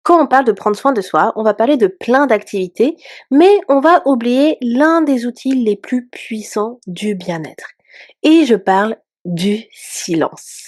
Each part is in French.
Quand on parle de prendre soin de soi, on va parler de plein d'activités, mais on va oublier l'un des outils les plus puissants du bien-être. Et je parle du silence.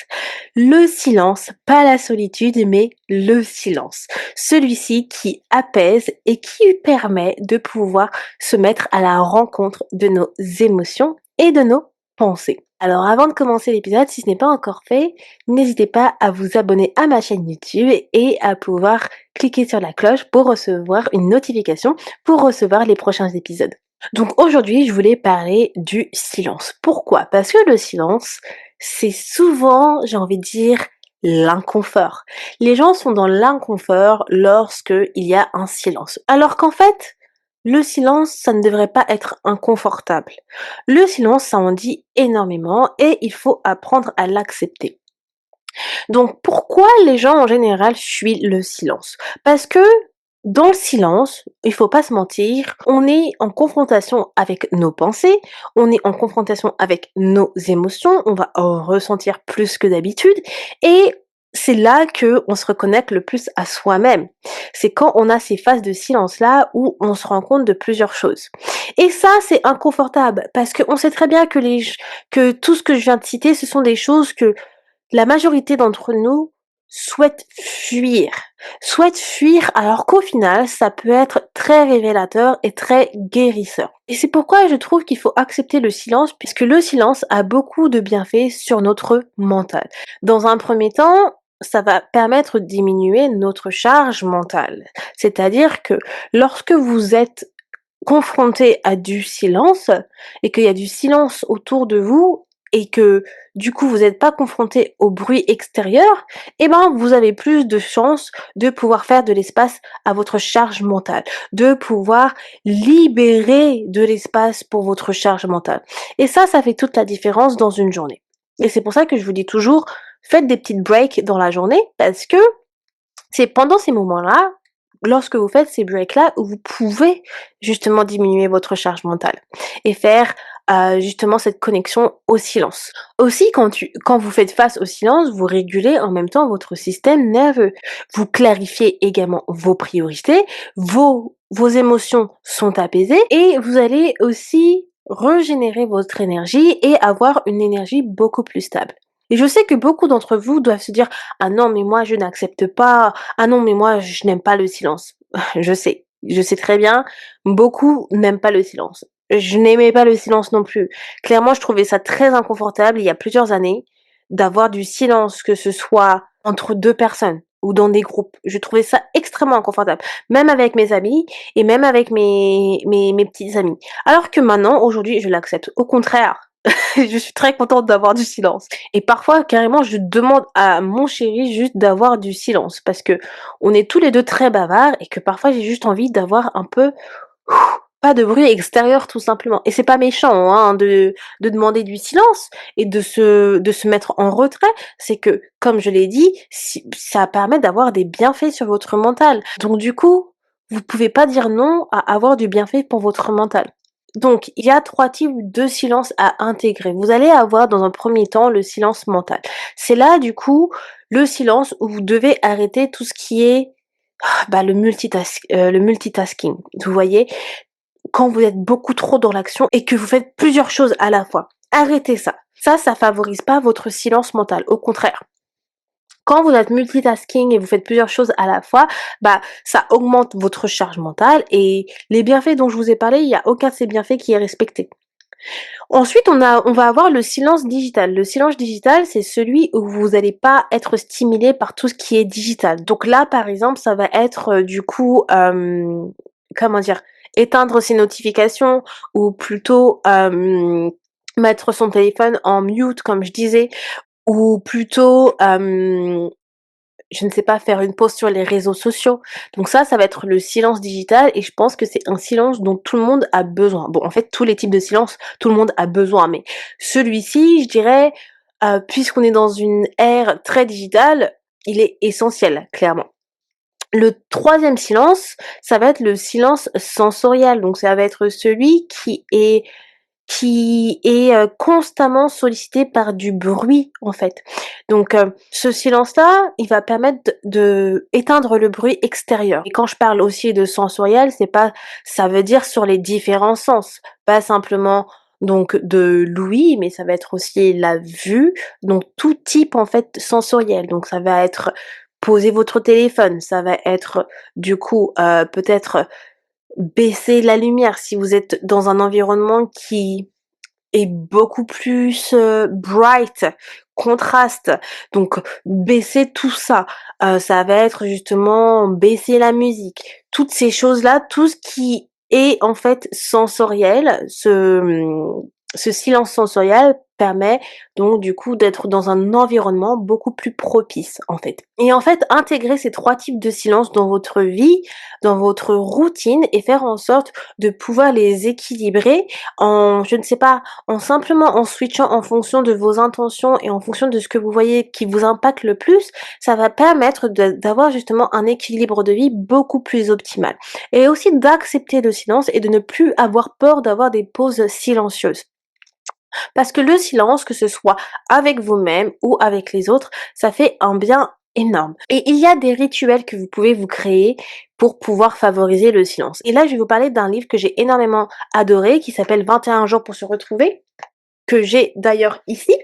Le silence, pas la solitude, mais le silence. Celui-ci qui apaise et qui permet de pouvoir se mettre à la rencontre de nos émotions et de nos pensées. Alors avant de commencer l'épisode, si ce n'est pas encore fait, n'hésitez pas à vous abonner à ma chaîne YouTube et à pouvoir cliquer sur la cloche pour recevoir une notification pour recevoir les prochains épisodes. Donc aujourd'hui, je voulais parler du silence. Pourquoi? Parce que le silence, c'est souvent, j'ai envie de dire, l'inconfort. Les gens sont dans l'inconfort lorsque il y a un silence. Alors qu'en fait, le silence, ça ne devrait pas être inconfortable. Le silence, ça en dit énormément et il faut apprendre à l'accepter. Donc pourquoi les gens en général fuient le silence? Parce que dans le silence, il faut pas se mentir, on est en confrontation avec nos pensées, on est en confrontation avec nos émotions, on va en ressentir plus que d'habitude et c'est là que on se reconnecte le plus à soi-même. C'est quand on a ces phases de silence-là où on se rend compte de plusieurs choses. Et ça, c'est inconfortable parce qu'on sait très bien que tout ce que je viens de citer, ce sont des choses que la majorité d'entre nous souhaitent fuir alors qu'au final, ça peut être très révélateur et très guérisseur. Et c'est pourquoi je trouve qu'il faut accepter le silence puisque le silence a beaucoup de bienfaits sur notre mental. Dans un premier temps, ça va permettre de diminuer notre charge mentale. C'est-à-dire que lorsque vous êtes confronté à du silence et qu'il y a du silence autour de vous et que du coup vous n'êtes pas confronté au bruit extérieur, eh ben vous avez plus de chances de pouvoir faire de l'espace à votre charge mentale, de pouvoir libérer de l'espace pour votre charge mentale. Et ça fait toute la différence dans une journée. Et c'est pour ça que je vous dis toujours, faites des petites breaks dans la journée parce que c'est pendant ces moments-là, lorsque vous faites ces breaks-là, où vous pouvez justement diminuer votre charge mentale et faire justement cette connexion au silence. Aussi, quand vous faites face au silence, vous régulez en même temps votre système nerveux. Vous clarifiez également vos priorités, vos émotions sont apaisées et vous allez aussi régénérer votre énergie et avoir une énergie beaucoup plus stable. Et je sais que beaucoup d'entre vous doivent se dire: «Ah non, mais moi je n'accepte pas. Ah non, mais moi je n'aime pas le silence». Je sais très bien, beaucoup n'aiment pas le silence. Je n'aimais pas le silence non plus. Clairement, je trouvais ça très inconfortable il y a plusieurs années, d'avoir du silence, que ce soit entre 2 personnes ou dans des groupes. Je trouvais ça extrêmement inconfortable, même avec mes amis et même avec mes petites amies. Alors que maintenant, aujourd'hui, je l'accepte. Au contraire, je suis très contente d'avoir du silence. Et parfois, carrément, je demande à mon chéri juste d'avoir du silence parce que on est tous les 2 très bavards et que parfois j'ai juste envie d'avoir un peu pas de bruit extérieur tout simplement. Et c'est pas méchant, hein, de demander du silence et de se mettre en retrait. C'est que, comme je l'ai dit, ça permet d'avoir des bienfaits sur votre mental. Donc du coup, vous pouvez pas dire non à avoir du bienfait pour votre mental. Donc, il y a 3 types de silence à intégrer. Vous allez avoir dans un premier temps le silence mental. C'est là, du coup, le silence où vous devez arrêter tout ce qui est, le multitasking. Vous voyez? Quand vous êtes beaucoup trop dans l'action et que vous faites plusieurs choses à la fois. Arrêtez ça. Ça favorise pas votre silence mental. Au contraire. Quand vous êtes multitasking et vous faites plusieurs choses à la fois, ça augmente votre charge mentale et les bienfaits dont je vous ai parlé, il y a aucun de ces bienfaits qui est respecté. Ensuite, on va avoir le silence digital. Le silence digital, c'est celui où vous allez pas être stimulé par tout ce qui est digital. Donc là, par exemple, ça va être, comment dire? Éteindre ses notifications ou plutôt, mettre son téléphone en mute comme je disais ou plutôt, je ne sais pas, faire une pause sur les réseaux sociaux. Donc ça va être le silence digital et je pense que c'est un silence dont tout le monde a besoin. Bon, en fait, tous les types de silence, tout le monde a besoin, mais celui-ci, je dirais, puisqu'on est dans une ère très digitale, il est essentiel, clairement. Le troisième silence, ça va être le silence sensoriel. Donc ça va être celui qui est qui est, constamment sollicité par du bruit, en fait. Donc, ce silence-là, il va permettre de éteindre le bruit extérieur et quand je parle aussi de sensoriel, c'est pas ça veut dire sur les différents sens, pas simplement donc de l'ouïe, mais ça va être aussi la vue, donc tout type, en fait, sensoriel. Donc ça va être poser votre téléphone, ça va être, du coup, peut-être baisser la lumière si vous êtes dans un environnement qui est beaucoup plus, bright, contraste, donc baisser tout ça. Ça va être justement baisser la musique. Toutes ces choses-là, tout ce qui est en fait sensoriel, ce silence sensoriel permet donc du coup d'être dans un environnement beaucoup plus propice en fait. Et en fait, intégrer ces 3 types de silence dans votre vie, dans votre routine et faire en sorte de pouvoir les équilibrer en je ne sais pas, en simplement en switchant en fonction de vos intentions et en fonction de ce que vous voyez qui vous impacte le plus, ça va permettre d'avoir justement un équilibre de vie beaucoup plus optimal. Et aussi d'accepter le silence et de ne plus avoir peur d'avoir des pauses silencieuses. Parce que le silence, que ce soit avec vous-même ou avec les autres, ça fait un bien énorme. Et il y a des rituels que vous pouvez vous créer pour pouvoir favoriser le silence. Et là, je vais vous parler d'un livre que j'ai énormément adoré, qui s'appelle 21 jours pour se retrouver, que j'ai d'ailleurs ici,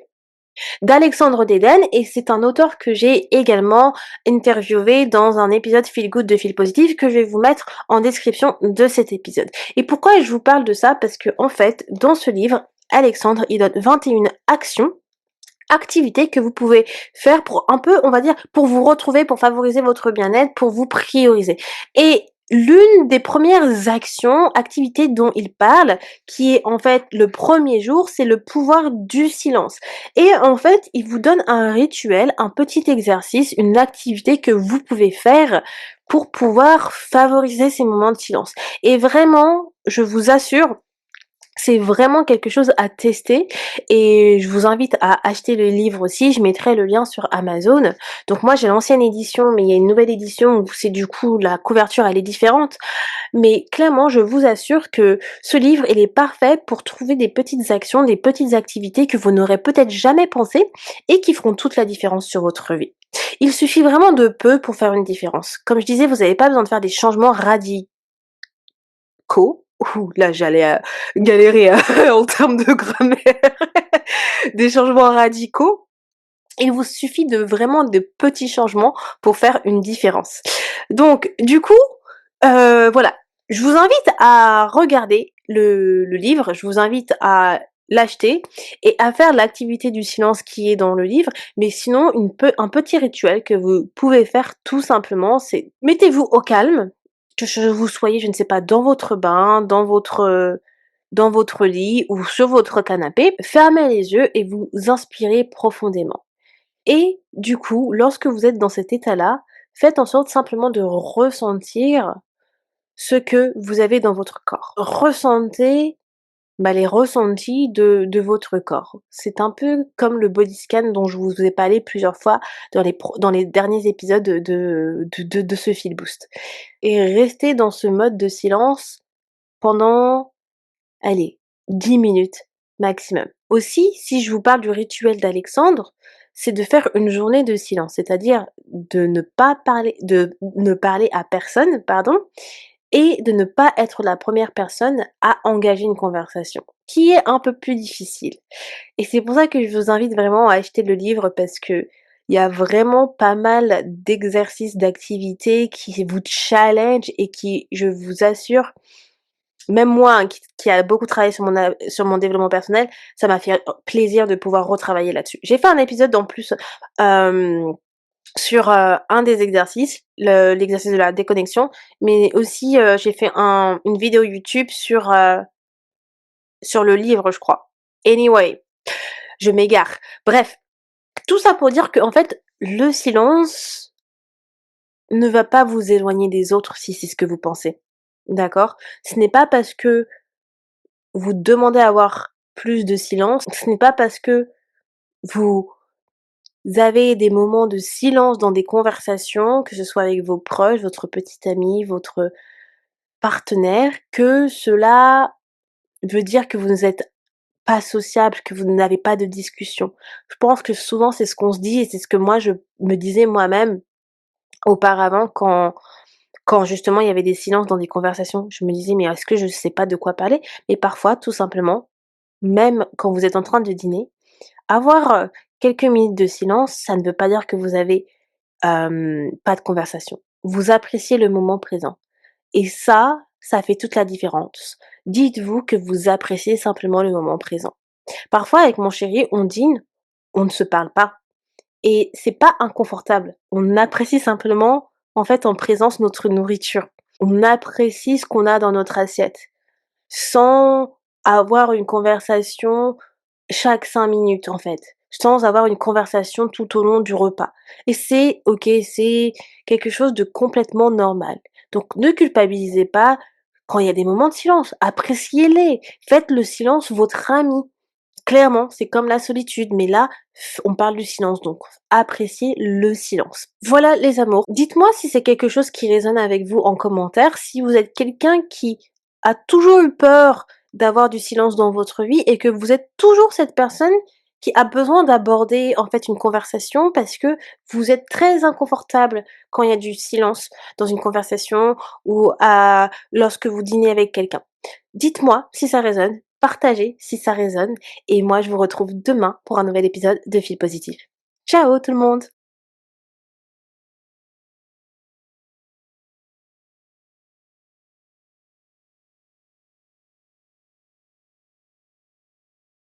d'Alexandre Deden, et c'est un auteur que j'ai également interviewé dans un épisode Feel Good de Feel Positive que je vais vous mettre en description de cet épisode. Et pourquoi je vous parle de ça? Parce que en fait, dans ce livre, Alexandre, il donne 21 activités que vous pouvez faire pour un peu, on va dire, pour vous retrouver, pour favoriser votre bien-être, pour vous prioriser. Et l'une des premières activités dont il parle, qui est en fait le premier jour, c'est le pouvoir du silence. Et en fait, il vous donne un rituel, un petit exercice, une activité que vous pouvez faire pour pouvoir favoriser ces moments de silence. Et vraiment, je vous assure, c'est vraiment quelque chose à tester et je vous invite à acheter le livre aussi, je mettrai le lien sur Amazon. Donc moi j'ai l'ancienne édition, mais il y a une nouvelle édition où c'est du coup la couverture elle est différente. Mais clairement, je vous assure que ce livre, il est parfait pour trouver des petites actions, des petites activités que vous n'aurez peut-être jamais pensé et qui feront toute la différence sur votre vie. Il suffit vraiment de peu pour faire une différence. Comme je disais, vous n'avez pas besoin de faire des changements radicaux. Ouh, là j'allais, galérer, en termes de grammaire. Des changements radicaux. Il vous suffit de vraiment de petits changements pour faire une différence. Donc du coup, voilà, je vous invite à regarder le livre, je vous invite à l'acheter et à faire l'activité du silence qui est dans le livre, mais sinon un petit rituel que vous pouvez faire tout simplement, c'est mettez-vous au calme, que vous soyez, je ne sais pas, dans votre bain, dans votre lit ou sur votre canapé, fermez les yeux et vous inspirez profondément. Et du coup, lorsque vous êtes dans cet état-là, faites en sorte simplement de ressentir ce que vous avez dans votre corps. Ressentez, les ressentis de votre corps. C'est un peu comme le body scan dont je vous ai parlé plusieurs fois dans les derniers épisodes de ce Feel Boost. Et restez dans ce mode de silence pendant, allez, 10 minutes maximum. Aussi, si je vous parle du rituel d'Alexandre, c'est de faire une journée de silence, c'est-à-dire de ne parler à personne, pardon, et de ne pas être la première personne à engager une conversation, qui est un peu plus difficile. Et c'est pour ça que je vous invite vraiment à acheter le livre parce que il y a vraiment pas mal d'exercices, d'activités qui vous challenge et qui, je vous assure, même moi, hein, qui a beaucoup travaillé sur mon développement personnel, ça m'a fait plaisir de pouvoir retravailler là-dessus. J'ai fait un épisode en plus, sur, un des exercices, l'exercice de la déconnexion, mais aussi, j'ai fait une vidéo YouTube sur le livre, je crois. Anyway, je m'égare. Bref, tout ça pour dire qu'en fait, le silence ne va pas vous éloigner des autres si c'est ce que vous pensez. D'accord? Ce n'est pas parce que vous demandez à avoir plus de silence, ce n'est pas parce que vous avez des moments de silence dans des conversations, que ce soit avec vos proches, votre petite amie, votre partenaire, que cela veut dire que vous êtes pas sociable, que vous n'avez pas de discussion. Je pense que souvent c'est ce qu'on se dit et c'est ce que moi je me disais moi-même auparavant quand justement il y avait des silences dans des conversations. Je me disais: «Mais est-ce que je sais pas de quoi parler?» Mais parfois, tout simplement, même quand vous êtes en train de dîner, avoir, quelques minutes de silence, ça ne veut pas dire que vous avez, pas de conversation. Vous appréciez le moment présent et ça fait toute la différence. Dites-vous que vous appréciez simplement le moment présent. Parfois avec mon chéri, on dîne, on ne se parle pas et c'est pas inconfortable. On apprécie simplement, en fait, en présence, notre nourriture. On apprécie ce qu'on a dans notre assiette, sans avoir une conversation chaque 5 minutes, en fait, sans avoir une conversation tout au long du repas et c'est OK, c'est quelque chose de complètement normal. Donc ne culpabilisez pas quand il y a des moments de silence, appréciez-les, faites le silence votre ami. Clairement, c'est comme la solitude, mais là, on parle du silence, donc appréciez le silence. Voilà les amours. Dites-moi si c'est quelque chose qui résonne avec vous en commentaire, si vous êtes quelqu'un qui a toujours eu peur d'avoir du silence dans votre vie et que vous êtes toujours cette personne qui a besoin d'aborder en fait une conversation parce que vous êtes très inconfortable quand il y a du silence dans une conversation ou lorsque vous dînez avec quelqu'un. Dites-moi si ça résonne, partagez si ça résonne et moi je vous retrouve demain pour un nouvel épisode de Fil Positif. Ciao tout le monde!